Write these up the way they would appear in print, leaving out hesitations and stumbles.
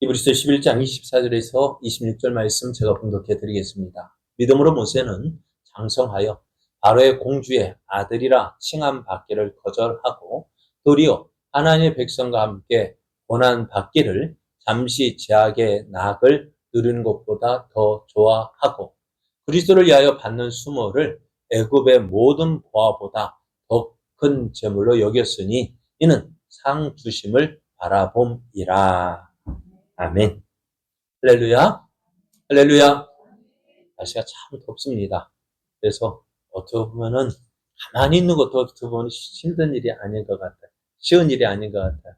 히브리서 11장 24절에서 26절 말씀 제가 봉독해 드리겠습니다. 믿음으로 모세는 장성하여 바로의 공주의 아들이라 칭함 받기를 거절하고 도리어 하나님의 백성과 함께 고난 받기를 잠시 제약의 낙을 누리는 것보다 더 좋아하고 그리스도를 위하여 받는 수모를 애굽의 모든 보화보다 더 큰 재물로 여겼으니 이는 상 주심을 바라봄이라. 아멘. 할렐루야. 할렐루야. 날씨가 참 덥습니다. 그래서 어떻게 보면은 가만히 있는 것도 어떻게 보면 힘든 일이 아닌 것 같아요. 쉬운 일이 아닌 것 같아요.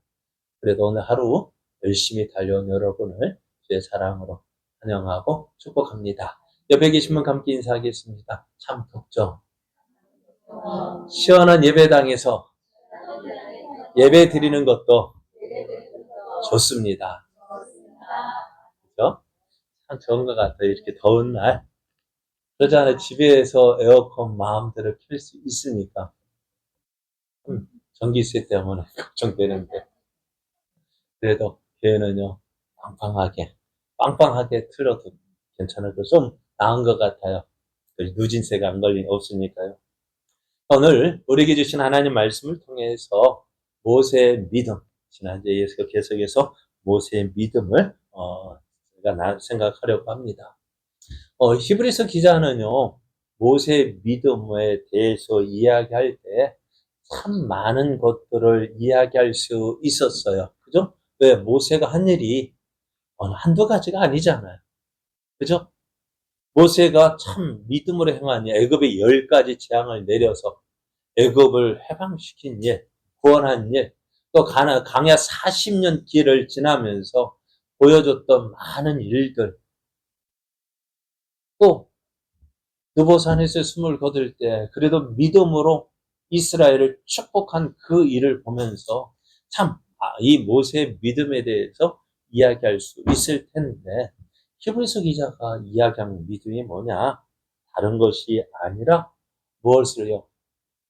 그래도 오늘 하루 열심히 달려온 여러분을 주의 사랑으로 환영하고 축복합니다. 옆에 계신 분 함께 인사하겠습니다. 참 덥죠? 시원한 예배당에서 예배 드리는 것도 좋습니다. 그렇죠? 참 좋은 것 같아요. 이렇게 더운 날. 그러잖아요. 집에서 에어컨 마음대로 켤 수 있으니까. 전기세 때문에 걱정되는데. 그래도 교회는요, 빵빵하게 틀어도 괜찮을 거 좀 나은 것 같아요. 누진세가 안 없으니까요. 오늘 우리에게 주신 하나님 말씀을 통해서 모세의 믿음, 지난주에 계속해서 모세의 믿음을 제가 생각하려고 합니다. 히브리서 기자는요, 모세의 믿음에 대해서 이야기할 때 참 많은 것들을 이야기할 수 있었어요. 그죠? 왜? 모세가 한 일이 한두 가지가 아니잖아요. 그죠? 모세가 참 믿음으로 행한 일, 애굽의 10가지 재앙을 내려서 애굽을 해방시킨 일, 구원한 일, 또 강야 40년 길을 지나면서 보여줬던 많은 일들, 또 느보산에서 숨을 거둘 때 그래도 믿음으로 이스라엘을 축복한 그 일을 보면서 참 이 모세의 믿음에 대해서 이야기할 수 있을 텐데 히브리서 기자가 이야기하는 믿음이 뭐냐? 다른 것이 아니라 무엇을요?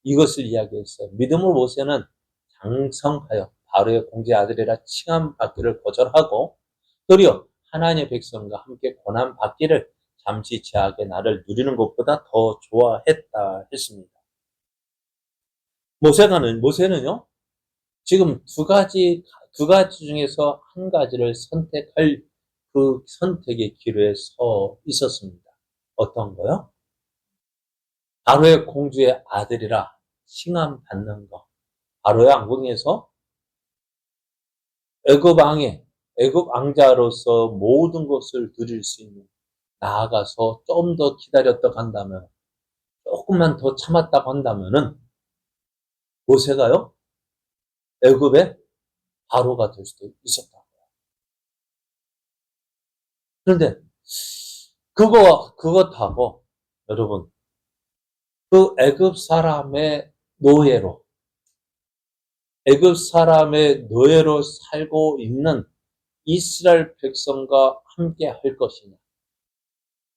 이것을 이야기했어요. 믿음으로 모세는 장성하여 바로의 공주의 아들이라 칭함 받기를 거절하고 도리어 하나님의 백성과 함께 고난 받기를 잠시 제약의 날을 누리는 것보다 더 좋아했다 했습니다. 모세는요, 지금 두 가지 중에서 한 가지를 선택할 그 선택의 기로에 서 있었습니다. 어떤 거요? 바로의 공주의 아들이라 칭함 받는 거. 바로의 왕궁에서 애굽 왕자로서 모든 것을 누릴 수 있는, 나아가서 좀 더 기다렸다고 한다면, 조금만 더 참았다고 한다면은 모세가요, 애굽의 바로가 될 수도 있었다. 그런데 그것하고 여러분, 그 애굽 사람의 노예로 살고 있는 이스라엘 백성과 함께 할 것이냐?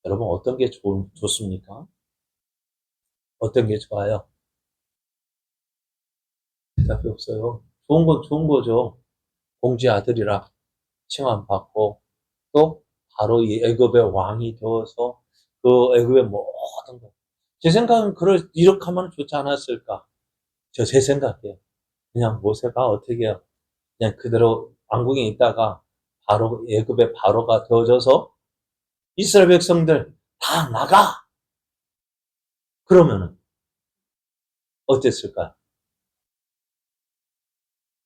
여러분, 어떤 게 좋습니까? 어떤 게 좋아요? 대답이 없어요. 좋은 건 좋은 거죠. 공주의 아들이라 칭함 받고 또 바로 이 애굽의 왕이 되어서 그 애굽의 모든 것. 제 생각은 이렇게 하면 좋지 않았을까? 제 생각이에요. 그냥 모세가 어떻게 해요? 그냥 그대로 왕궁에 있다가 바로 애굽의 바로가 되어져서 이스라엘 백성들 다 나가! 그러면은 어땠을까요?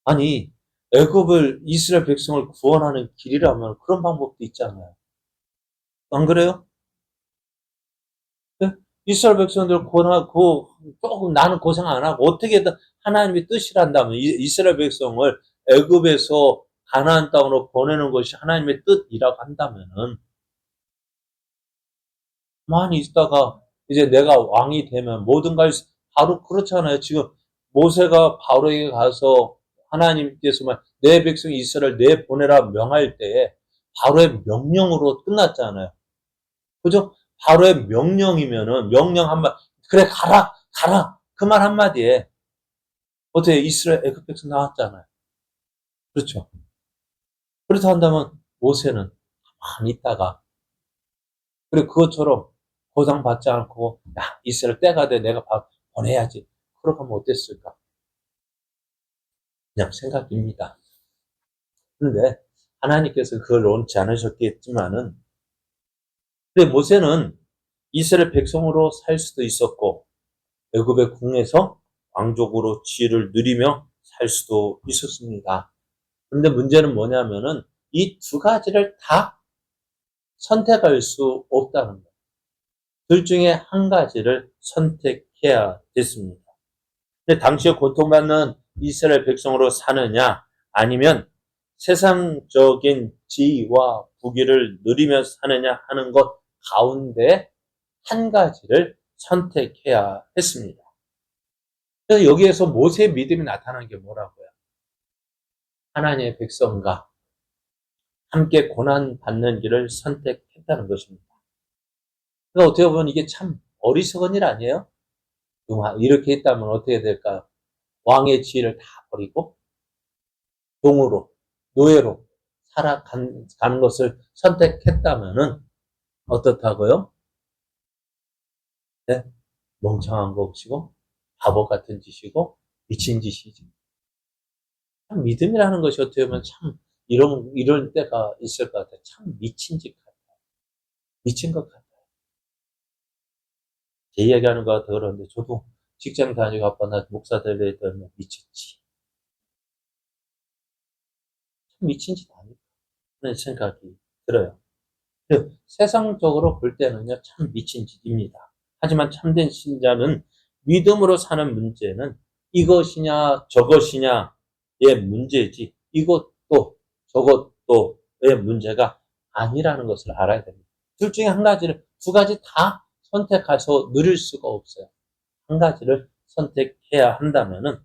아니, 애굽을 이스라엘 백성을 구원하는 길이라면 그런 방법도 있잖아요. 안 그래요? 네? 이스라엘 백성들 구원하고 조금 나는 고생 안 하고 어떻게든 하나님의 뜻이란다면 이스라엘 백성을 애굽에서 가나안 땅으로 보내는 것이 하나님의 뜻이라고 한다면은 많이 있다가 이제 내가 왕이 되면 모든 걸 바로 그렇잖아요. 지금 모세가 바로에게 가서 하나님께서 내 백성 이스라엘 내보내라 명할 때에 바로의 명령으로 끝났잖아요. 그죠? 바로의 명령이면은 명령 한마디, 그래 가라 그 말 한마디에 어떻게 이스라엘 애굽 백성 나왔잖아요. 그렇죠? 그렇다 한다면 모세는 가만히 있다가, 그리고 그것처럼 보상받지 않고, 야, 이스라엘 때가 돼. 내가 보내야지. 그러고 하면 어땠을까? 그냥 생각입니다. 그런데 하나님께서 그걸 원치 않으셨겠지만은, 근데 모세는 이스라엘 백성으로 살 수도 있었고, 애굽의 궁에서 왕족으로 지위를 누리며 살 수도 있었습니다. 그런데 문제는 뭐냐면은 이 두 가지를 다 선택할 수 없다는 거예요. 둘 중에 한 가지를 선택해야 됐습니다. 근데 당시에 고통받는 이스라엘 백성으로 사느냐, 아니면 세상적인 지위와 부귀를 누리며 사느냐 하는 것 가운데 한 가지를 선택해야 했습니다. 그래서 여기에서 모세의 믿음이 나타나는 게 뭐라고요? 하나님의 백성과 함께 고난받는 길을 선택했다는 것입니다. 그러니까 어떻게 보면 이게 참 어리석은 일 아니에요? 이렇게 했다면 어떻게 될까요? 왕의 지위를 다 버리고 종으로, 노예로 살아가는 것을 선택했다면은 어떻다고요? 네? 멍청한 것이고 바보 같은 짓이고 미친 짓이지. 참 믿음이라는 것이 어떻게 보면 참 이런 때가 있을 것 같아요. 참 미친 짓 같아요. 미친 것 같아요. 제 이야기하는 것 같아 그러는데 저도 직장 다니고 아빠 나 목사 되려 했더니 미쳤지. 참 미친 짓 아닐까 하는 생각이 들어요. 세상적으로 볼 때는요, 참 미친 짓입니다. 하지만 참된 신자는 믿음으로 사는 문제는 이것이냐 저것이냐의 문제지 이것도 저것도의 문제가 아니라는 것을 알아야 됩니다. 둘 중에 한 가지를, 두 가지 다 선택해서 누릴 수가 없어요. 한 가지를 선택해야 한다면은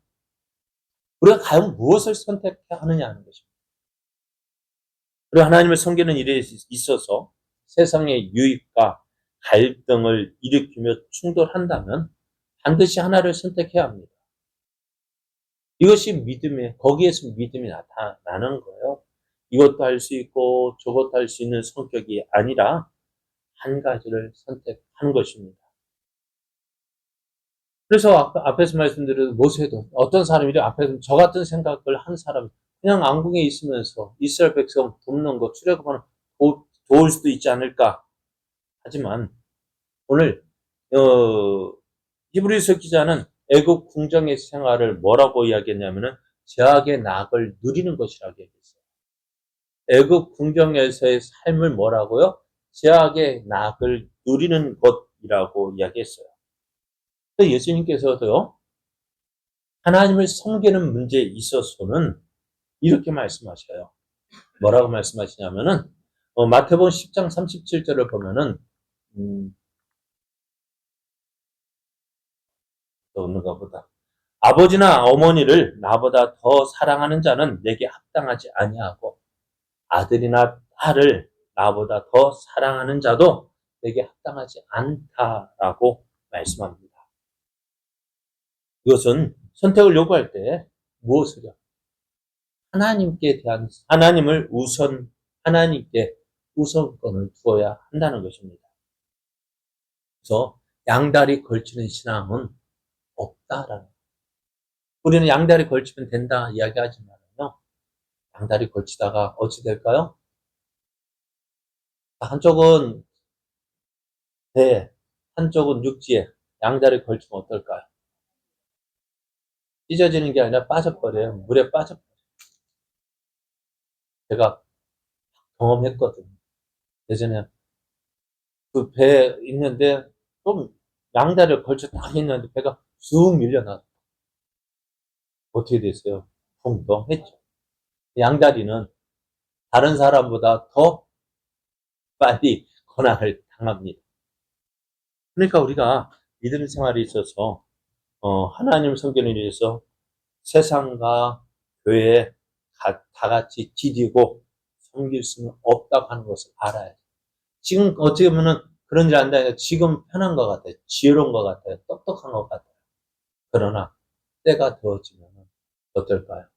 우리가 과연 무엇을 선택해야 하느냐 하는 것입니다. 그리고 하나님을 섬기는 일에 있어서 세상의 유익과 갈등을 일으키며 충돌한다면 반드시 하나를 선택해야 합니다. 이것이 거기에서 믿음이 나타나는 거예요. 이것도 할 수 있고 저것도 할 수 있는 성격이 아니라 한 가지를 선택하는 것입니다. 그래서 앞에서 말씀드린 모세도 어떤 사람이 앞에서 저 같은 생각을 한 사람, 그냥 왕궁에 있으면서 이스라엘 백성 돕는 거, 출애굽하는 도울 수도 있지 않을까. 하지만 오늘 히브리서 기자는 애굽 궁정의 생활을 뭐라고 이야기했냐면은 제약의 낙을 누리는 것이라고 얘기했어요. 애굽 궁정에서의 삶을 뭐라고요? 제약의 낙을 누리는 것이라고 이야기했어요. 예수님께서도요, 하나님을 섬기는 문제에 있어서는 이렇게 말씀하셔요. 뭐라고 말씀하시냐면은 마태복음 10장 37절을 보면은 없는가 보다. 아버지나 어머니를 나보다 더 사랑하는 자는 내게 합당하지 아니하고 아들이나 딸을 나보다 더 사랑하는 자도 내게 합당하지 않다라고 말씀합니다. 이것은 선택을 요구할 때 무엇을요? 하나님께 우선권을 두어야 한다는 것입니다. 그래서 양다리 걸치는 신앙은 없다라는. 우리는 양다리 걸치면 된다 이야기하지만요. 양다리 걸치다가 어찌 될까요? 한쪽은 배에, 한쪽은 육지에 양다리 걸치면 어떨까요? 찢어지는 게 아니라 빠져버려요. 물에 빠져버려요. 제가 경험했거든요. 예전에 그 배에 있는데 좀 양다리를 걸쳐 딱 있는데 배가 쑥 밀려나. 어떻게 됐어요? 풍덩했죠. 양다리는 다른 사람보다 더 빨리 고난을 당합니다. 그러니까 우리가 믿음 생활에 있어서 하나님 섬기는 일에서 세상과 교회 다 같이 디디고 섬길 수는 없다고 하는 것을 알아야 돼요. 지금 어떻게 보면 그런 일 안다니까 지금 편한 것 같아요. 지혜로운 것 같아요. 똑똑한 것 같아요. 그러나 때가 되어지면 어떨까요?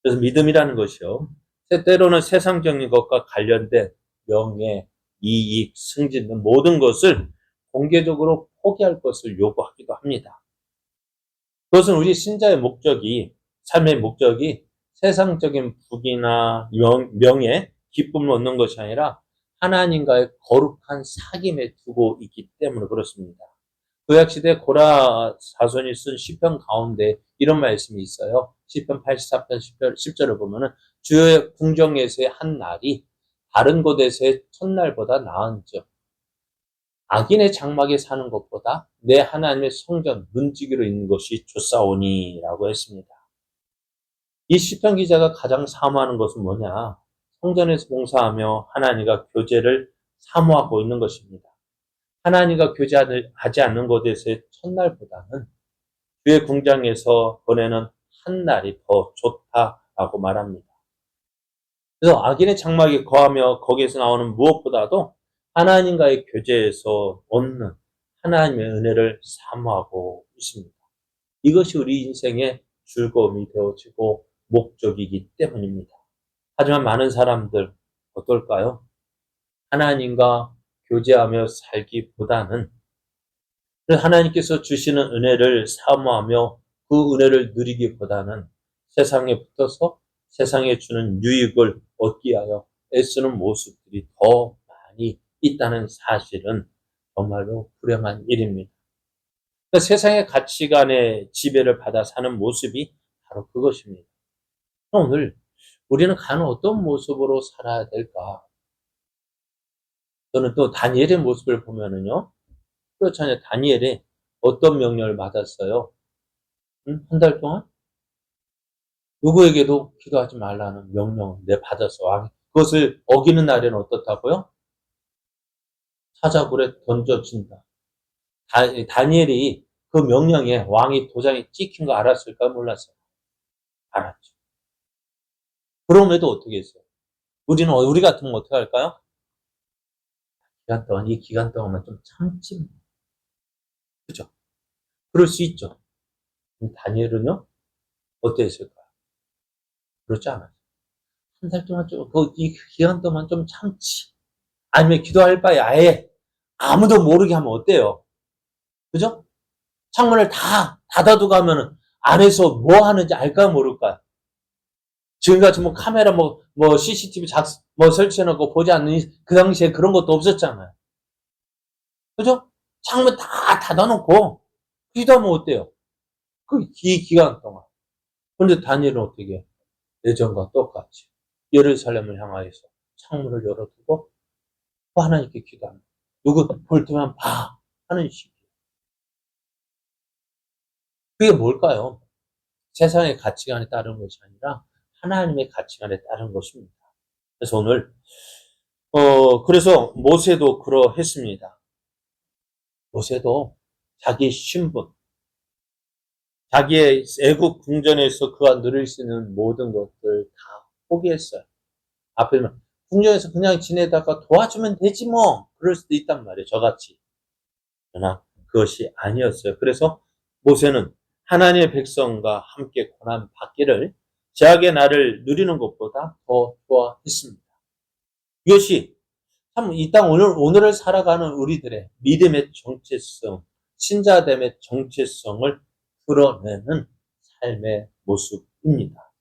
그래서 믿음이라는 것이요. 때로는 세상적인 것과 관련된 명예, 이익, 승진 등 모든 것을 공개적으로 포기할 것을 요구하기도 합니다. 그것은 우리 신자의 목적이, 삶의 목적이 세상적인 부귀나 명예, 기쁨을 얻는 것이 아니라 하나님과의 거룩한 사귐에 두고 있기 때문에 그렇습니다. 구약시대 고라 자손이 쓴 시편 가운데 이런 말씀이 있어요. 시편 84편 10절을 보면은 주의 궁정에서의 한 날이 다른 곳에서의 첫날보다 나은즉 악인의 장막에 사는 것보다 내 하나님의 성전 문지기로 있는 것이 좋사오니 라고 했습니다. 이 시편 기자가 가장 사모하는 것은 뭐냐? 성전에서 봉사하며 하나님과 교제를 사모하고 있는 것입니다. 하나님과 교제하지 않는 곳에서의 첫날보다는 주의 궁장에서 보내는 한 날이 더 좋다라고 말합니다. 그래서 악인의 장막에 거하며 거기에서 나오는 무엇보다도 하나님과의 교제에서 얻는 하나님의 은혜를 사모하고 있습니다. 이것이 우리 인생의 즐거움이 되어지고 목적이기 때문입니다. 하지만 많은 사람들 어떨까요? 하나님과 교제하며 살기보다는 하나님께서 주시는 은혜를 사모하며 그 은혜를 누리기보다는 세상에 붙어서 세상에 주는 유익을 얻기 위하여 애쓰는 모습들이 더 많이 있다는 사실은 정말로 불행한 일입니다. 그러니까 세상의 가치관의 지배를 받아 사는 모습이 바로 그것입니다. 오늘 우리는 과연 어떤 모습으로 살아야 될까? 저는 또 다니엘의 모습을 보면은요, 그렇잖아요. 다니엘이 어떤 명령을 받았어요? 한 달 동안? 누구에게도 기도하지 말라는 명령을 받았어. 그것을 어기는 날에는 어떻다고요? 사자굴에 던져진다. 다니엘이 그 명령에 왕이 도장이 찍힌 거 알았을까? 몰랐어요. 알았죠. 그럼에도 어떻게 했어요? 우리 같으면 어떻게 할까요? 이 기간 동안만 좀 참지. 그죠? 그럴 수 있죠. 다니엘은요? 어땠을까요? 그렇지 않아요. 한 달 동안 이 기간 동안 좀 참지. 아니면 기도할 바에 아예 아무도 모르게 하면 어때요? 그죠? 창문을 다 닫아두고 하면은 안에서 뭐 하는지 알까 모를까? 지금같이 뭐 카메라 CCTV 설치해놓고 보지 않는 그 당시에 그런 것도 없었잖아요. 그죠? 창문 다 닫아놓고 기도하면 어때요? 이 기간 동안. 그런데 다니엘은 어떻게 해요? 예전과 똑같이 예루살렘을 향하여서 창문을 열어두고 하나님께 기도합니다. 누구 볼 때만 봐 하는 식이에요. 그게 뭘까요? 세상의 가치관에 따른 것이 아니라 하나님의 가치관에 따른 것입니다. 그래서 오늘 그래서 모세도 그러했습니다. 모세도 자기 신분, 자기의 애국 궁전에서 그가 누릴 수 있는 모든 것들 다 포기했어요. 앞에 궁전에서 그냥 지내다가 도와주면 되지 뭐. 그럴 수도 있단 말이에요. 저같이. 그러나 그것이 아니었어요. 그래서 모세는 하나님의 백성과 함께 고난 받기를 제약의 날을 누리는 것보다 더 좋아했습니다. 이것이 참 이 땅 오늘을 살아가는 우리들의 믿음의 정체성, 신자됨의 정체성을 드러내는 삶의 모습입니다.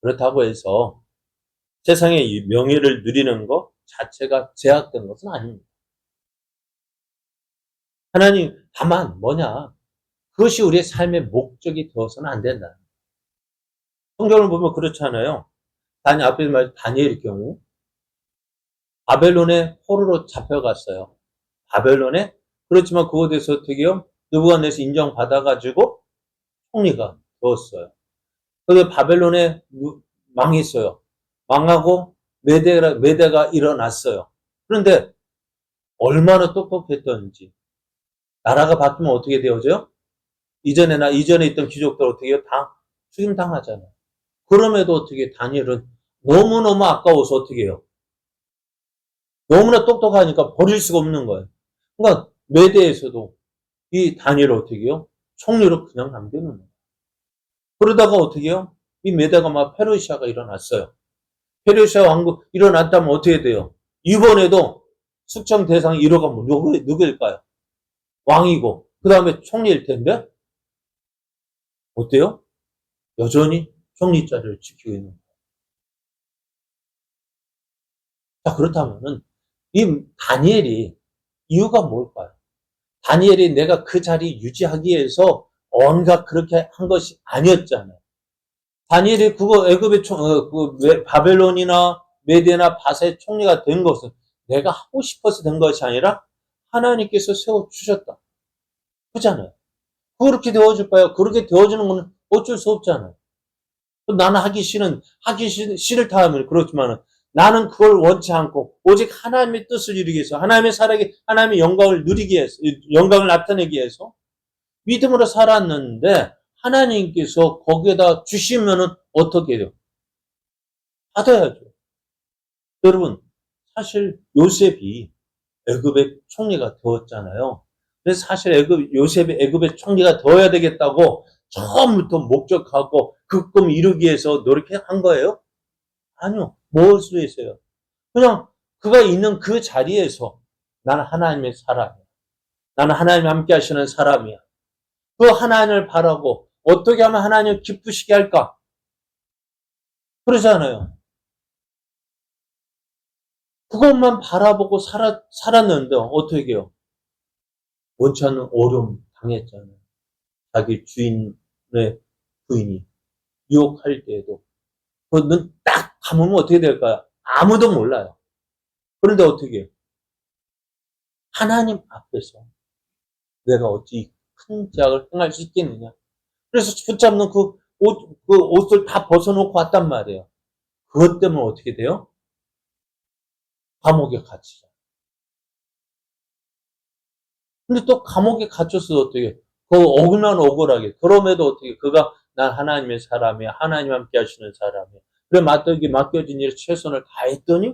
그렇다고 해서 세상의 명예를 누리는 것 자체가 제약된 것은 아닙니다. 하나님, 다만 뭐냐? 그것이 우리의 삶의 목적이 되어서는 안 된다. 성경을 보면 그렇잖아요. 앞에 말 다니엘의 경우 바벨론의 포로로 잡혀갔어요. 바벨론에 그렇지만 그곳에서 어떻게요? 느부갓네살 인정받아가지고 총리가 되었어요. 그런데 바벨론에 망했어요. 망하고 메대가 일어났어요. 그런데 얼마나 똑똑했던지 나라가 바뀌면 어떻게 되어져요? 이전에 있던 귀족들 어떻게 해요? 다 죽임당하잖아요. 그럼에도 어떻게 다니엘은 너무너무 아까워서 어떻게 해요? 너무나 똑똑하니까 버릴 수가 없는 거예요. 그러니까 메대에서도 이 다니엘을 어떻게 해요? 총리로 그냥 남겨놓는 거예요. 그러다가 어떻게 해요? 이 메대가 막 페르시아가 일어났어요. 페르시아 왕국 일어났다면 어떻게 돼요? 이번에도 숙청 대상이 이뤄가면 누구일까요? 왕이고 그 다음에 총리일 텐데 어때요? 여전히 총리 자리를 지키고 있는 거예요. 자, 그렇다면은 이 다니엘이 이유가 뭘까요? 다니엘이 내가 그 자리 유지하기 위해서 온갖 그렇게 한 것이 아니었잖아요. 다니엘이 그거 애굽의 바벨론이나 메디나 바사의 총리가 된 것은 내가 하고 싶어서 된 것이 아니라 하나님께서 세워 주셨다. 그잖아요. 그렇게 되어줄까요? 그렇게 되어주는 건 어쩔 수 없잖아요. 나는 하기 싫다 하면 그렇지만은 나는 그걸 원치 않고 오직 하나님의 뜻을 이루기 위해서 하나님의 살아기 하나님의 영광을 누리기 위해서 영광을 나타내기 위해서 믿음으로 살았는데 하나님께서 거기에다 주시면은 어떻게 돼요? 받아야죠. 여러분 사실 요셉이 애굽의 총리가 되었잖아요. 그래서 사실 요셉이 애굽의 총리가 되어야 되겠다고 처음부터 목적하고 그 꿈 이루기 위해서 노력한 거예요? 아니요. 무엇을 위해서요? 그냥 그가 있는 그 자리에서 나는 하나님의 사람이야. 나는 하나님 함께 하시는 사람이야. 그 하나님을 바라고 어떻게 하면 하나님을 기쁘시게 할까? 그러잖아요. 그것만 바라보고 살았는데 어떻게 해요? 원치 않는 어려움 당했잖아요. 자기 주인의 부인이 유혹할 때에도 그 눈 딱 감으면 어떻게 될까요? 아무도 몰라요. 그런데 어떻게 해요? 하나님 앞에서 내가 어찌 큰 죄악을 행할 수 있겠느냐? 그래서 붙잡는 그 옷을 다 벗어놓고 왔단 말이에요. 그것 때문에 어떻게 돼요? 감옥에 갇히죠. 근데 또 감옥에 갇혔어 어떻게? 그 억울한 억울하게. 그럼에도 어떻게? 그가 난 하나님의 사람이야. 하나님 함께 하시는 사람이야. 그래 맡겨진 일에 최선을 다했더니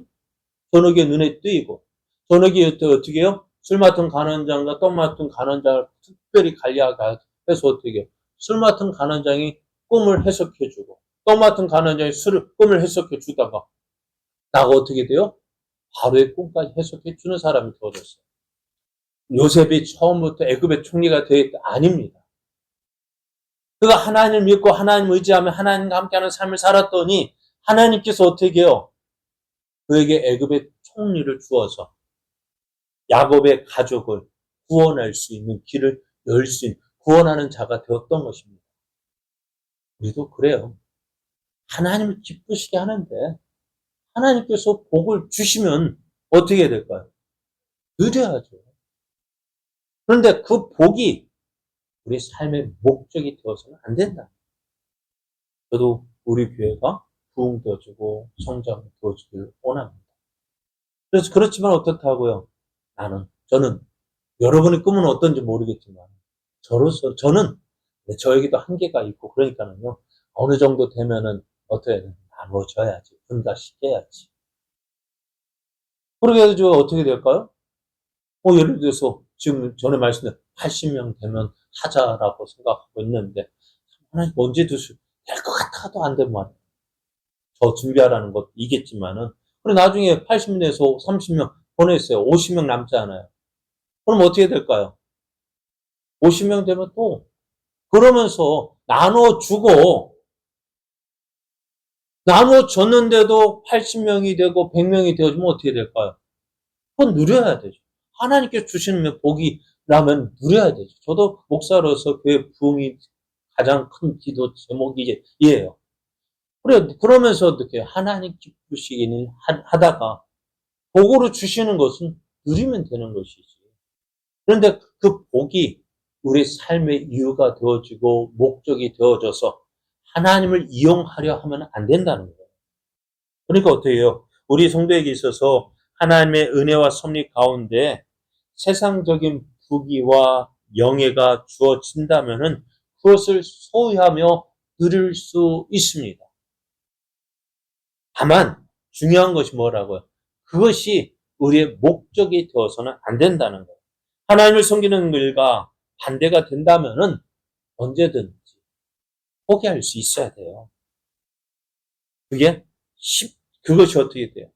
저녁에 눈에 띄고 저녁에 어떻게 해요? 술 맡은 간원장과 떡 맡은 간원장을 특별히 관리하가 해서 어떻게 해요? 술 맡은 간원장이 꿈을 해석해주고 떡 맡은 간원장이 꿈을 해석해주다가 나가 어떻게 돼요? 바로의 꿈까지 해석해주는 사람이 되어졌어요. 요셉이 처음부터 애굽의 총리가 되었다 아닙니다. 그가 하나님을 믿고 하나님을 의지하며 하나님과 함께하는 삶을 살았더니 하나님께서 어떻게 해요? 그에게 애굽의 총리를 주어서 야곱의 가족을 구원할 수 있는 길을 열 수 있는 구원하는 자가 되었던 것입니다. 우리도 그래요. 하나님을 기쁘시게 하는데 하나님께서 복을 주시면 어떻게 될까요? 누려야죠. 그런데 그 복이 우리 삶의 목적이 되어서는 안 된다. 저도 우리 교회가 부흥되어지고 성장되어지길 원합니다. 그래서 그렇지만 어떻다고요? 저는 여러분의 꿈은 어떤지 모르겠지만 저로서 저는 저에게도 한계가 있고 그러니까는요. 어느 정도 되면은 어떻게 나눠줘야지. 분가시켜야지. 그러게 해가지고 어떻게 될까요? 예를 들어서 지금 전에 말씀드린 80명 되면 하자라고 생각하고 있는데 하나님 언제 될 것 같아도 안 되면 말이에요. 저 준비하라는 것도 이겠지만은 그리고 나중에 80명에서 30명 보냈어요. 50명 남잖아요. 그럼 어떻게 될까요? 50명 되면 또 그러면서 나눠줬는데도 80명이 되고 100명이 되어지면 어떻게 될까요? 그건 누려야 되죠. 하나님께 주시는 복이라면 누려야 되죠. 저도 목사로서 교회 부흥이 가장 큰 기도 제목이에요. 그러면서 어떻게 하나님 기쁘시기는 하다가 복으로 주시는 것은 누리면 되는 것이지. 그런데 그 복이 우리 삶의 이유가 되어지고 목적이 되어져서 하나님을 이용하려 하면 안 된다는 거예요. 그러니까 어떻게 해요? 우리 성도에게 있어서 하나님의 은혜와 섭리 가운데 세상적인 부귀와 영예가 주어진다면은 그것을 소유하며 누릴 수 있습니다. 다만 중요한 것이 뭐라고요? 그것이 우리의 목적이 되어서는 안 된다는 거예요. 하나님을 섬기는 일과 반대가 된다면은 언제든지 포기할 수 있어야 돼요. 그게 그것이 어떻게 돼요?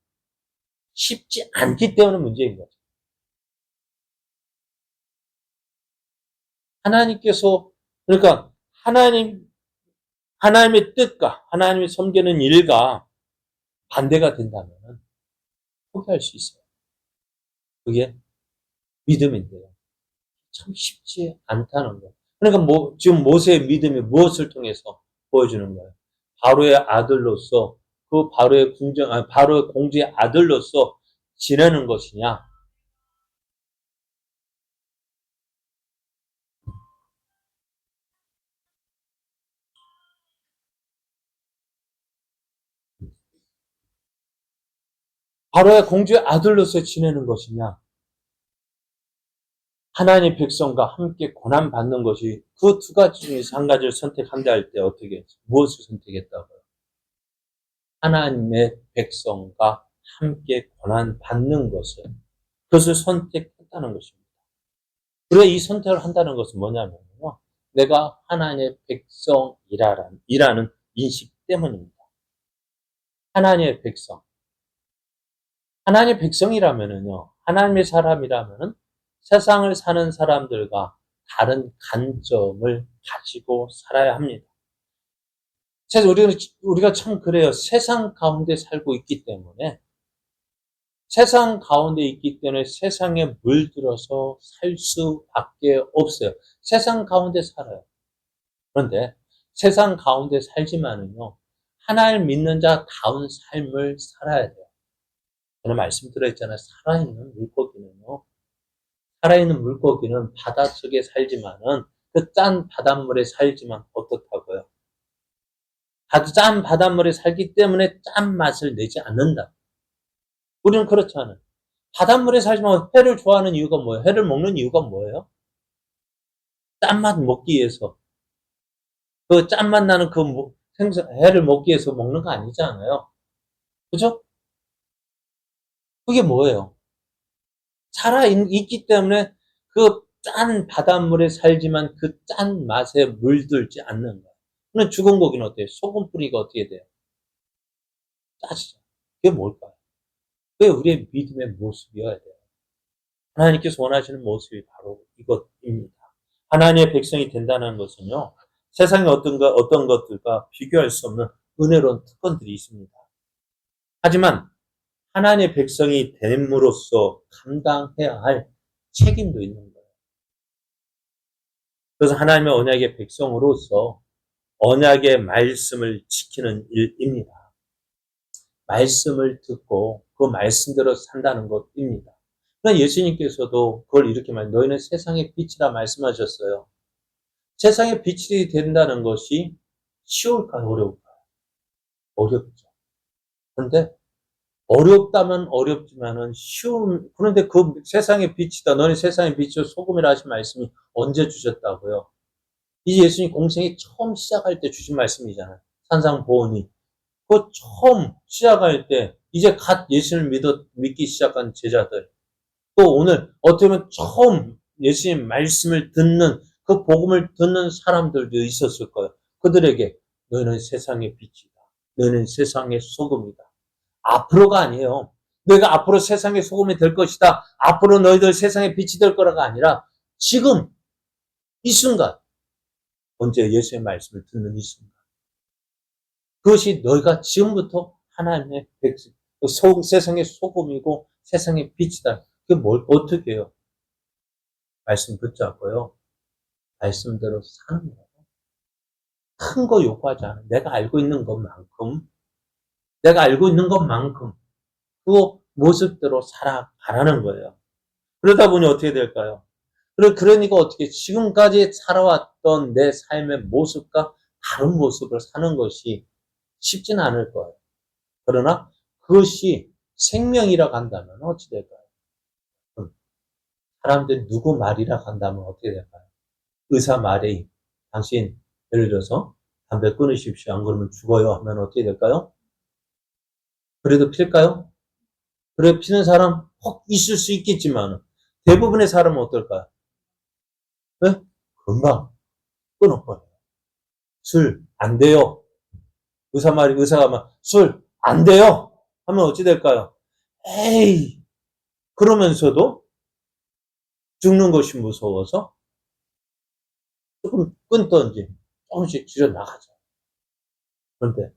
쉽지 않기 때문에 문제인 거죠. 하나님께서, 그러니까 하나님의 뜻과 하나님의 섬기는 일과 반대가 된다면 포기할 수 있어요. 그게 믿음인데요. 참 쉽지 않다는 거예요. 그러니까 지금 모세의 믿음이 무엇을 통해서 보여주는 거예요? 바로의 아들로서 그 바로의 공주의 아들로서 지내는 것이냐? 바로의 공주의 아들로서 지내는 것이냐? 하나님의 백성과 함께 고난받는 것이 그 두 가지 중에서 한 가지를 선택한다 할 때 어떻게 했어요? 무엇을 선택했다고요? 하나님의 백성과 함께 고난받는 그것을 선택했다는 것입니다. 그래, 이 선택을 한다는 것은 뭐냐면요. 내가 하나님의 백성이라는 인식 때문입니다. 하나님의 백성. 하나님의 백성이라면은요, 하나님의 사람이라면은 세상을 사는 사람들과 다른 관점을 가지고 살아야 합니다. 우리가 참 그래요. 세상 가운데 살고 있기 때문에, 세상에 물들어서 살 수밖에 없어요. 세상 가운데 살아요. 그런데 세상 가운데 살지만은요, 하나님 믿는 자다운 삶을 살아야 돼요. 저는 말씀드렸잖아요. 살아있는 물고기는 바닷속에 살지만은 그 짠 바닷물에 살지만 어떻다고요? 짠 바닷물에 살기 때문에 짠 맛을 내지 않는다. 우리는 그렇잖아요. 바닷물에 살지만 회를 좋아하는 이유가 뭐예요? 회를 먹는 이유가 뭐예요? 짠맛 먹기 위해서. 그 짠맛 나는 회를 먹기 위해서 먹는 거 아니잖아요. 그죠? 그게 뭐예요? 살아있기 때문에 그 짠 바닷물에 살지만 그 짠 맛에 물들지 않는 거예요. 그럼 죽은 고기는 어때요? 소금 뿌리가 어떻게 돼요? 짜지죠. 그게 뭘까요? 그게 우리의 믿음의 모습이어야 돼요. 하나님께서 원하시는 모습이 바로 이것입니다. 하나님의 백성이 된다는 것은요, 세상의 어떤 것들과 비교할 수 없는 은혜로운 특권들이 있습니다. 하지만 하나님의 백성이 됨으로써 감당해야 할 책임도 있는 거예요. 그래서 하나님의 언약의 백성으로서 언약의 말씀을 지키는 일입니다. 말씀을 듣고 그 말씀대로 산다는 것입니다. 그러나 예수님께서도 그걸 이렇게 너희는 세상의 빛이라 말씀하셨어요. 세상의 빛이 된다는 것이 쉬울까요? 어려울까요? 어렵죠. 그런데 어렵다면 어렵지만은 그런데 그 세상의 빛이다. 너는 세상의 빛이요 소금이라 하신 말씀이 언제 주셨다고요? 이제 예수님 공생이 처음 시작할 때 주신 말씀이잖아요. 산상보훈이. 그 처음 시작할 때 이제 갓 예수를 믿기 시작한 제자들. 또 오늘 어떻게 보면 처음 예수님 말씀을 듣는 그 복음을 듣는 사람들도 있었을 거예요. 그들에게 너희는 세상의 빛이다. 너희는 세상의 소금이다. 앞으로가 아니에요. 너희가 앞으로 세상의 소금이 될 것이다. 앞으로 너희들 세상의 빛이 될 거라가 아니라 지금 이 순간 언제 예수의 말씀을 듣는 이 순간 그것이 너희가 지금부터 하나님의 백성, 세상의 소금이고 세상의 빛이다. 그게 어떻게 해요? 말씀 붙잡고요. 말씀대로 사는 거예요. 큰 거 요구하지 않아요. 내가 알고 있는 것만큼 그 모습대로 살아가라는 거예요. 그러다 보니 어떻게 될까요? 그러니까 어떻게 지금까지 살아왔던 내 삶의 모습과 다른 모습을 사는 것이 쉽지는 않을 거예요. 그러나 그것이 생명이라고 한다면 어찌 될까요? 사람들이 누구 말이라고 한다면 어떻게 될까요? 의사 말이 당신 예를 들어서 담배 끊으십시오. 안 그러면 죽어요 하면 어떻게 될까요? 그래도 필까요? 그래 피는 사람 혹 있을 수 있겠지만 대부분의 사람은 어떨까요? 네? 금방 끊어버려요. 술 안 돼요. 의사가 막 술 안 돼요. 하면 어찌 될까요? 에이, 그러면서도 죽는 것이 무서워서 조금 끊던지 조금씩 줄여나가죠. 그런데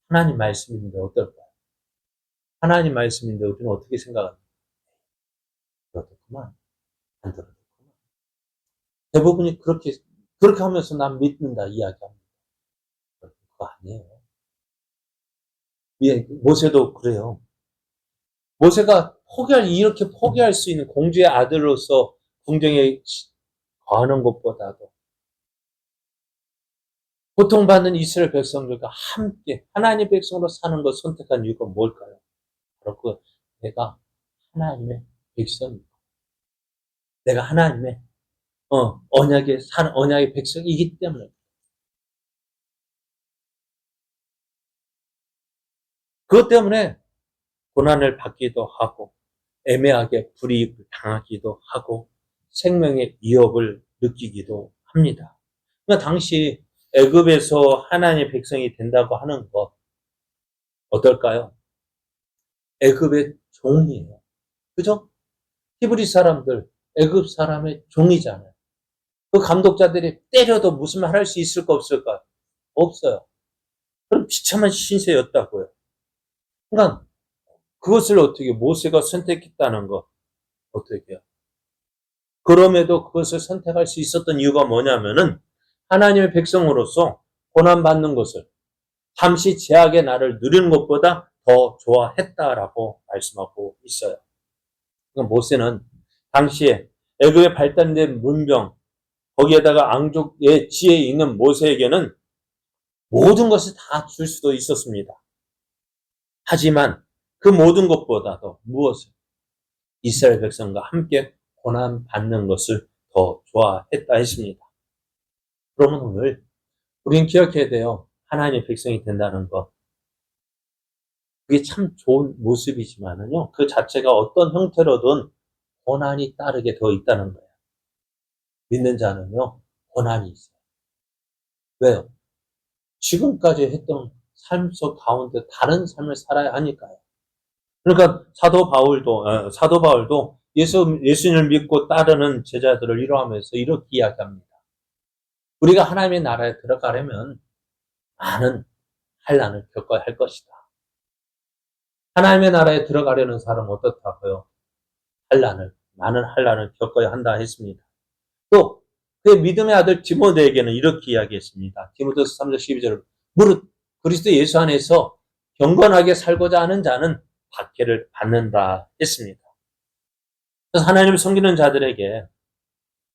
하나님 말씀인데 어떨까요? 하나님 말씀인데 우리는 어떻게 생각합니까? 들었구만, 안 들었구만. 대부분이 그렇게 하면서 난 믿는다 이야기합니다. 그거 아니에요. 모세도 그래요. 모세가 이렇게 포기할 수 있는 공주의 아들로서 궁정에 거하는 것보다도 고통받는 이스라엘 백성들과 함께 하나님의 백성으로 사는 것을 선택한 이유가 뭘까요? 바로 내가 하나님의 백성이고, 내가 하나님의 언약의 백성이기 때문에. 그것 때문에 고난을 받기도 하고, 애매하게 불이익을 당하기도 하고, 생명의 위협을 느끼기도 합니다. 그러니까 당시 애굽에서 하나님의 백성이 된다고 하는 것 어떨까요? 애굽의 종이에요. 그죠? 히브리 사람들, 애굽 사람의 종이잖아요. 그 감독자들이 때려도 무슨 말 할 수 있을까 없을까? 없어요. 그럼 비참한 신세였다고요. 그러니까 그것을 어떻게 모세가 선택했다는 것 어떻게 해요? 그럼에도 그것을 선택할 수 있었던 이유가 뭐냐면은 하나님의 백성으로서 고난받는 것을 잠시 제약의 날을 누리는 것보다 더 좋아했다라고 말씀하고 있어요. 그러니까 모세는 당시에 애굽에 발달된 문명 거기에다가 앙족의 지혜에 있는 모세에게는 모든 것을 다 줄 수도 있었습니다. 하지만 그 모든 것보다도 무엇을 이스라엘 백성과 함께 고난받는 것을 더 좋아했다 했습니다. 그러면 오늘 우리는 기억해야 돼요. 하나님의 백성이 된다는 것. 그게 참 좋은 모습이지만은요. 그 자체가 어떤 형태로든 고난이 따르게 더 있다는 거예요. 믿는 자는요. 고난이 있어요. 왜요? 지금까지 했던 삶 속 가운데 다른 삶을 살아야 하니까요. 그러니까 사도 바울도 예수님을 믿고 따르는 제자들을 위로하면서 이렇게 이야기합니다. 우리가 하나님의 나라에 들어가려면 많은 환난을 겪어야 할 것이다. 하나님의 나라에 들어가려는 사람은 어떻다고요? 많은 환난을 겪어야 한다 했습니다. 또 그의 믿음의 아들 디모데에게는 이렇게 이야기했습니다. 디모데서 3장 12절을 무릇 그리스도 예수 안에서 경건하게 살고자 하는 자는 박해를 받는다 했습니다. 그래서 하나님을 섬기는 자들에게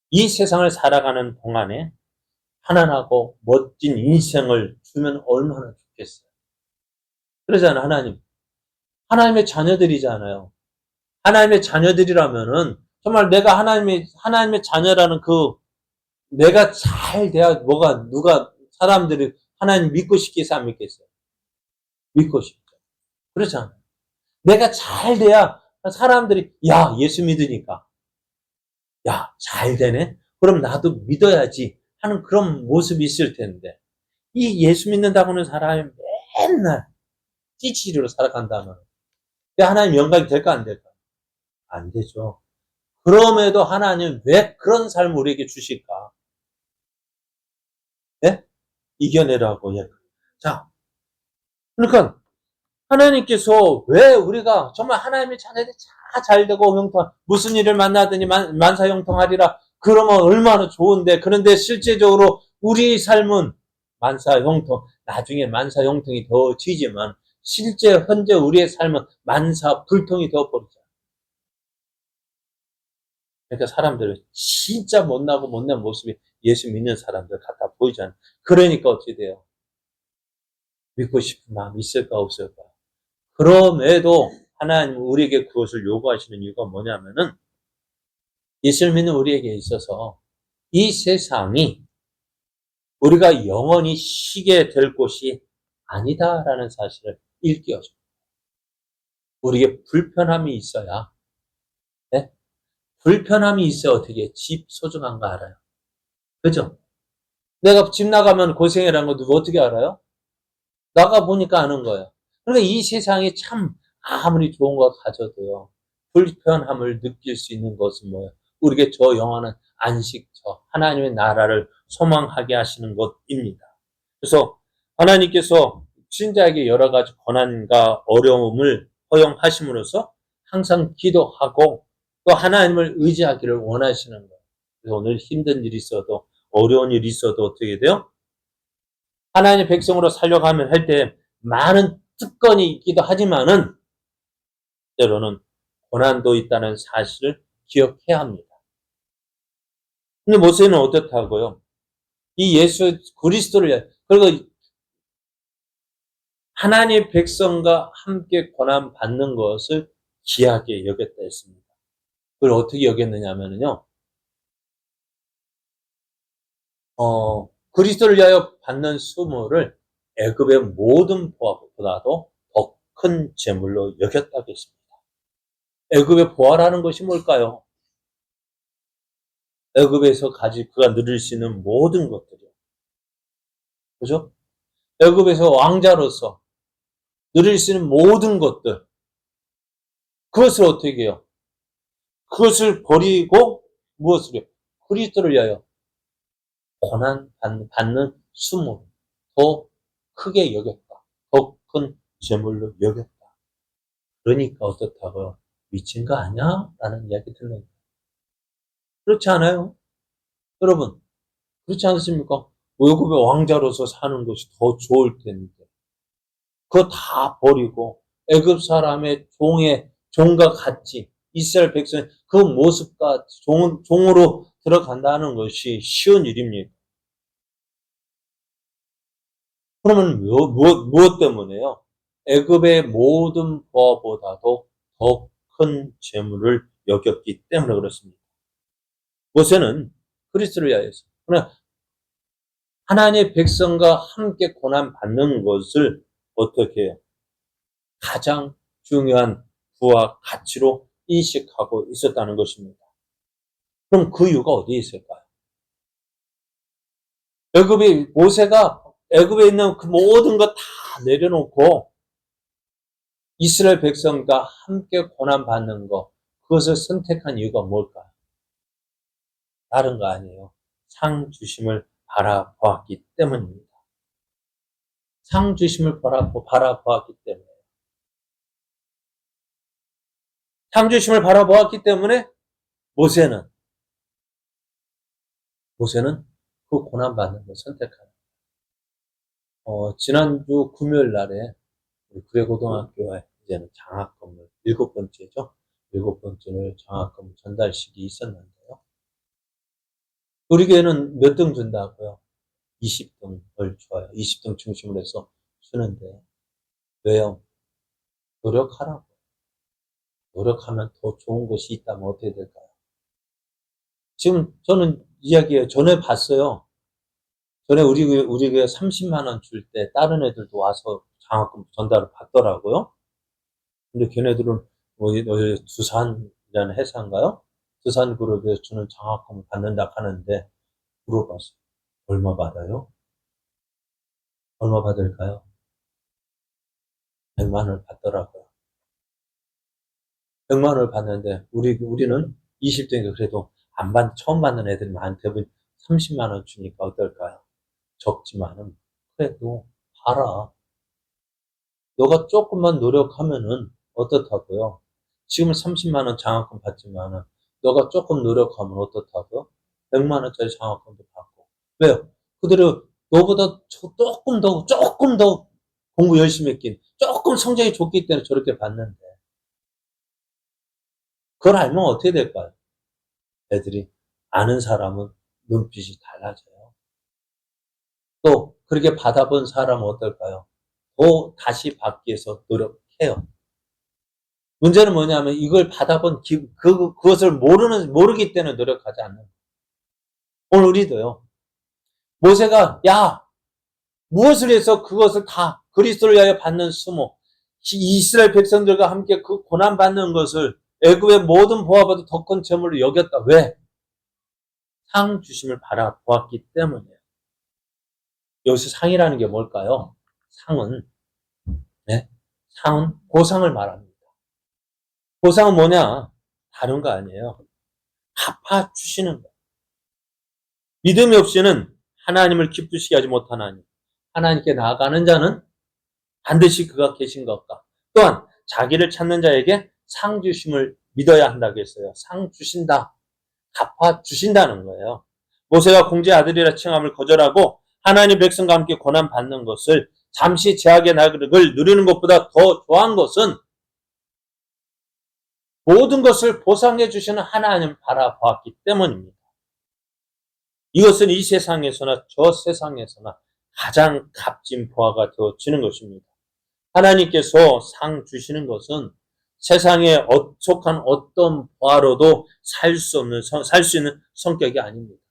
이 세상을 살아가는 동안에 편안하고 멋진 인생을 주면 얼마나 좋겠어요. 그러잖아요. 하나님의 자녀들이잖아요. 하나님의 자녀들이라면은 정말 내가 하나님의 자녀라는 내가 잘 돼야 사람들이 하나님 믿고 싶겠어요? 안 믿겠어요? 믿고 싶죠. 그렇잖아요. 내가 잘 돼야 사람들이, 야, 예수 믿으니까. 야, 잘 되네? 그럼 나도 믿어야지 하는 그런 모습이 있을 텐데. 이 예수 믿는다고 하는 사람이 맨날 찌치리로 살아간다면. 하나님 영광이 될까, 안 될까? 안 되죠. 그럼에도 하나님 왜 그런 삶을 우리에게 주실까? 네? 이겨내라고. 예. 자, 그러니까 하나님께서 왜 우리가 정말 하나님의 자녀들이 잘 되고 무슨 일을 만나더니 만사 형통하리라. 그러면 얼마나 좋은데. 그런데 실제적으로 우리 삶은 만사 형통, 나중에 만사 형통이 더 지지만 실제 현재 우리의 삶은 만사 불통이 되어버리죠. 그러니까 사람들은 진짜 못나고 못난 모습이 예수 믿는 사람들 같아 보이잖아요. 그러니까 어떻게 돼요? 믿고 싶은 마음 있을까 없을까? 그럼에도 하나님 우리에게 그것을 요구하시는 이유가 뭐냐면은 예수를 믿는 우리에게 있어서 이 세상이 우리가 영원히 쉬게 될 곳이 아니다라는 사실을 일깨워줍니다. 우리에게 불편함이 있어야, 네? 불편함이 있어야 어떻게 집 소중한 거 알아요. 그죠? 내가 집 나가면 고생이라는 거 누가 어떻게 알아요? 나가보니까 아는 거예요. 그러니까 이 세상에 참 아무리 좋은 거 가져도요, 불편함을 느낄 수 있는 것은 뭐예요? 우리에게 저 영원한 안식처, 하나님의 나라를 소망하게 하시는 것입니다. 그래서 하나님께서 신자에게 여러 가지 고난과 어려움을 허용하심으로써 항상 기도하고 또 하나님을 의지하기를 원하시는 거예요. 그래서 오늘 힘든 일이 있어도 어려운 일이 있어도 어떻게 돼요? 하나님의 백성으로 살려가면 할 때 많은 특권이 있기도 하지만은 때로는 고난도 있다는 사실을 기억해야 합니다. 근데 모세는 어떻다고요? 이 예수 그리스도를 그리고 하나님의 백성과 함께 고난 받는 것을 귀하게 여겼다 했습니다. 그걸 어떻게 여겼느냐면요. 그리스도를 위하여 받는 수모를 애굽의 모든 보화보다도 더 큰 재물로 여겼다고 했습니다. 애굽의 보화라는 것이 뭘까요? 애굽에서 그가 누릴 수 있는 모든 것들이요. 그죠? 애굽에서 왕자로서 누릴 수 있는 모든 것들. 그것을 어떻게 해요? 그것을 버리고 무엇을요? 그리스도를 위하여 고난 받는 수모를 더 크게 여겼다. 더 큰 재물로 여겼다. 그러니까 어떻다고요? 미친 거 아니야? 라는 이야기 듣는 거예요. 그렇지 않아요? 여러분, 그렇지 않습니까? 외국의 왕자로서 사는 것이 더 좋을 텐데. 그거 다 버리고 애굽 사람의 종과 같이 이스라엘 백성의 그 모습과 종으로 들어간다는 것이 쉬운 일입니까? 그러면 무엇 때문에요? 애굽의 모든 보화보다도 더 큰 재물을 여겼기 때문에 그렇습니다. 모세는 그리스도를 위하여서 그러나 하나님의 백성과 함께 고난 받는 것을 어떻게 해요? 가장 중요한 부와 가치로 인식하고 있었다는 것입니다. 그럼 그 이유가 어디에 있을까요? 모세가 애굽에 있는 그 모든 것 다 내려놓고 이스라엘 백성과 함께 고난 받는 것, 그것을 선택한 이유가 뭘까요? 다른 거 아니에요. 상 주심을 바라보았기 때문입니다. 상 주심을 바라보았기 때문에. 상 주심을 바라보았기 때문에 모세는 그 고난 받는 걸 선택합니다. 지난주 금요일 날에 우리 구례고등학교에 이제는 장학 건물, 7번째죠. 7번째를 장학 건물 전달식이 있었는데요. 우리 교회는 몇 등 준다고요? 20등을 줘요. 20등 중심으로 해서 주는데, 왜요? 노력하라고. 노력하면 더 좋은 것이 있다면 어떻게 될까요? 지금 저는 이야기해요. 전에 봤어요. 전에 우리 교회 30만 원 줄 때 다른 애들도 와서 장학금 전달을 받더라고요. 근데 걔네들은 두산이라는 회사인가요? 두산그룹에서 주는 장학금을 받는다 하는데 물어봤어요. 얼마 받아요? 얼마 받을까요? 100만 원을 받더라고요. 100만 원을 받는데 우리는 20대니까 그래도 처음 받는 애들이 대부분 30만 원 주니까 어떨까요? 적지만은 그래도 봐라. 너가 조금만 노력하면은 어떻다고요? 지금 30만 원 장학금 받지만은 너가 조금 노력하면 어떻다고요? 100만 원짜리 장학금도 받고. 왜요? 그들은 너보다 조금 더 공부 열심히 했긴, 조금 성적이 좋기 때문에 저렇게 받는데. 그걸 알면 어떻게 될까요? 애들이 아는 사람은 눈빛이 달라져요. 또 그렇게 받아본 사람은 어떨까요? 더 다시 받기 위해서 노력해요. 문제는 뭐냐면 이걸 받아본 그것을 모르기 때문에 노력하지 않는. 오늘 우리도요. 모세가 무엇을 해서 그것을 다 그리스도를 위하여 받는 수모, 이스라엘 백성들과 함께 그 고난 받는 것을 애굽의 모든 보화보다 더 큰 재물로 여겼다. 왜? 상 주심을 바라보았기 때문이에요. 여기서 상이라는 게 뭘까요? 상은 네? 상은 보상을 말합니다. 보상은 뭐냐? 다른 거 아니에요. 갚아주시는 거. 믿음이 없이는 하나님을 기쁘시게 하지 못하나니 하나님께 나아가는 자는 반드시 그가 계신 것과 또한 자기를 찾는 자에게 상 주심을 믿어야 한다고 했어요. 상 주신다. 갚아주신다는 거예요. 모세가 공주의 아들이라 칭함을 거절하고 하나님 백성과 함께 고난받는 것을 잠시 제약의 낙을 누리는 것보다 더 좋아한 것은 모든 것을 보상해 주시는 하나님을 바라보았기 때문입니다. 이것은 이 세상에서나 저 세상에서나 가장 값진 보화가 되어지는 것입니다. 하나님께서 상 주시는 것은 세상에 속한 어떤 보화로도 살 수 있는 성격이 아닙니다.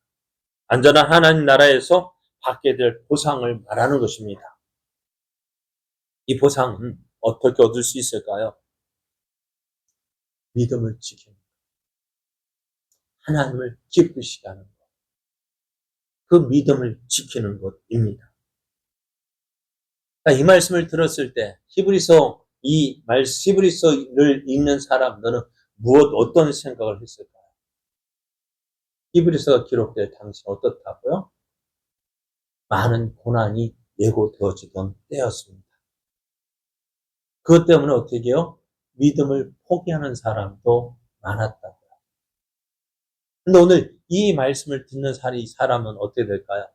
안전한 하나님 나라에서 받게 될 보상을 말하는 것입니다. 이 보상은 어떻게 얻을 수 있을까요? 믿음을 지키는 것, 하나님을 기쁘시게 하는 것, 그 믿음을 지키는 것입니다. 이 말씀을 들었을 때 히브리서를 읽는 사람들은 어떤 생각을 했을까요? 히브리서가 기록될 당시 어떻다고요? 많은 고난이 예고되어지던 때였습니다. 그것 때문에 어떻게 해요? 믿음을 포기하는 사람도 많았다고요. 근데 오늘 이 말씀을 듣는 사람은 어떻게 될까요?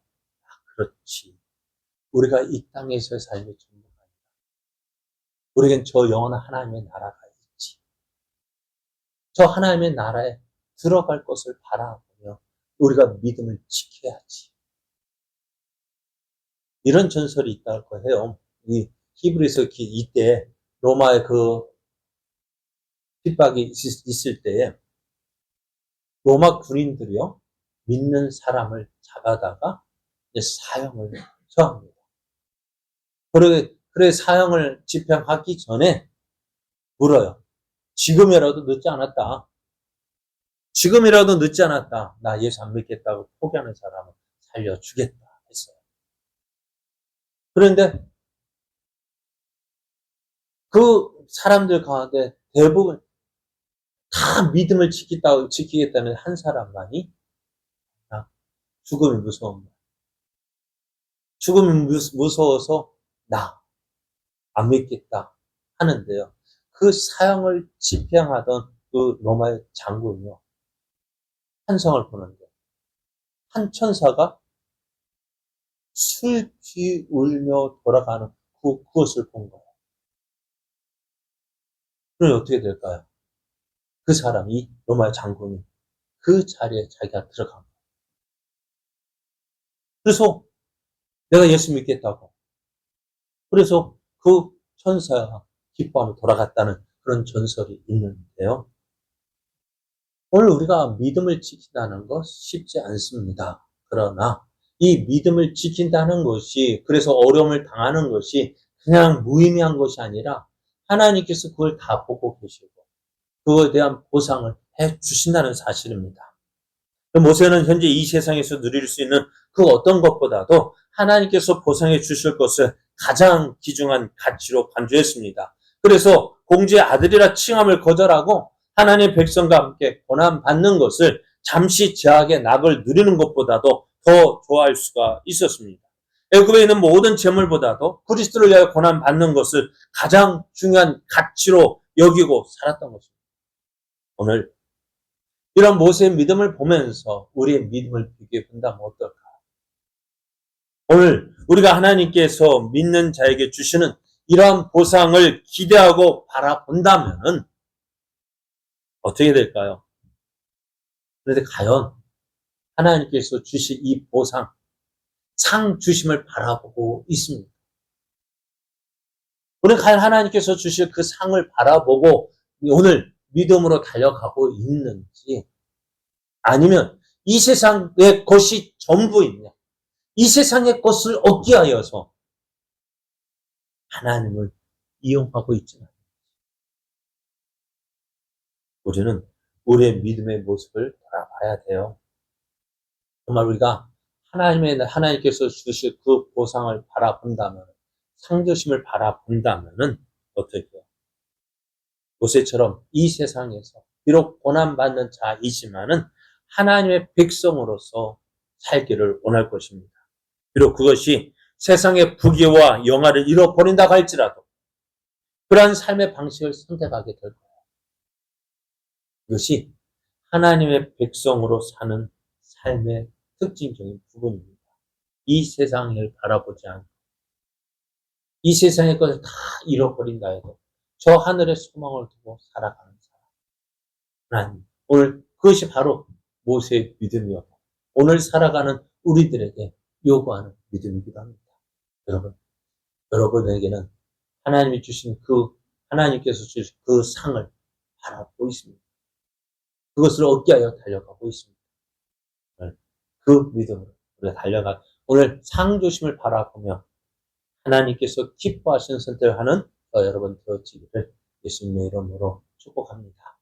그렇지. 우리가 이 땅에서의 삶이 전부가 아니다. 우리에겐 저 영원한 하나님의 나라가 있지. 저 하나님의 나라에 들어갈 것을 바라보며 우리가 믿음을 지켜야지. 이런 전설이 있다고 해요. 이 히브리서 이때 로마의 그 핍박이 있을 때에 로마 군인들이요, 믿는 사람을 잡아다가 사형을 처합니다. 그래 사형을 집행하기 전에 물어요. 지금이라도 늦지 않았다. 지금이라도 늦지 않았다. 나 예수 안 믿겠다고 포기하는 사람은 살려주겠다 했어요. 그런데 그 사람들 가운데 대부분 다 믿음을 지키겠다는 한 사람만이 죽음이 무서운 거야. 죽음이 무서워서 나 안 믿겠다 하는데요. 그 사형을 집행하던 그 로마의 장군이요, 환상을 보는데 한 천사가 슬피 울며 돌아가는 그것을 본 거예요. 그럼 어떻게 될까요? 그 사람이, 로마의 장군이 그 자리에 자기가 들어간 거예요. 그래서 내가 예수 믿겠다고. 그래서 그 천사가 기뻐하며 돌아갔다는 그런 전설이 있는데요. 오늘 우리가 믿음을 지킨다는 것 쉽지 않습니다. 그러나 이 믿음을 지킨다는 것이, 그래서 어려움을 당하는 것이 그냥 무의미한 것이 아니라 하나님께서 그걸 다 보고 계시고 그거에 대한 보상을 해 주신다는 사실입니다. 모세는 현재 이 세상에서 누릴 수 있는 그 어떤 것보다도 하나님께서 보상해 주실 것을 가장 귀중한 가치로 간주했습니다. 그래서 공주의 아들이라 칭함을 거절하고 하나님의 백성과 함께 고난받는 것을 잠시 제약의 낙을 누리는 것보다도 더 좋아할 수가 있었습니다. 애굽에 있는 모든 재물보다도 그리스도를 위하여 고난받는 것을 가장 중요한 가치로 여기고 살았던 것입니다. 오늘 이런 모세의 믿음을 보면서 우리의 믿음을 비교해 본다면 어떨까? 오늘 우리가 하나님께서 믿는 자에게 주시는 이러한 보상을 기대하고 바라본다면 어떻게 될까요? 그런데 과연 하나님께서 주실 이 보상, 상 주심을 바라보고 있습니다. 우리는 과연 하나님께서 주실 그 상을 바라보고 오늘 믿음으로 달려가고 있는지, 아니면 이 세상의 것이 전부이냐, 이 세상의 것을 얻기 위하여서 하나님을 이용하고 있지는 않습니다. 우리는 우리의 믿음의 모습을 돌아봐야 돼요. 정말 우리가 하나님께서 주실 그 보상을 바라본다면, 상주심을 바라본다면은 어떻게 해요? 모세처럼 이 세상에서 비록 고난받는 자이지만은 하나님의 백성으로서 살기를 원할 것입니다. 비록 그것이 세상의 부귀와 영화를 잃어버린다 할지라도 그러한 삶의 방식을 선택하게 될 거예요. 이것이 하나님의 백성으로 사는 삶의 특징적인 부분입니다. 이 세상을 바라보지 않고 이 세상의 것을 다 잃어버린다 해도 저 하늘의 소망을 두고 살아가는 사람. 하나님, 오늘 그것이 바로 모세의 믿음이었고 오늘 살아가는 우리들에게 요구하는 믿음이기도 합니다. 여러분에게는 하나님이 주신 하나님께서 주신 그 상을 바라보고 있습니다. 그것을 얻게 하여 달려가고 있습니다. 그 믿음으로 우리가 달려가 오늘 상 주심을 바라보며 하나님께서 기뻐하시는 선택을 하는 여러분 되어지기를 예수님의 이름으로 축복합니다.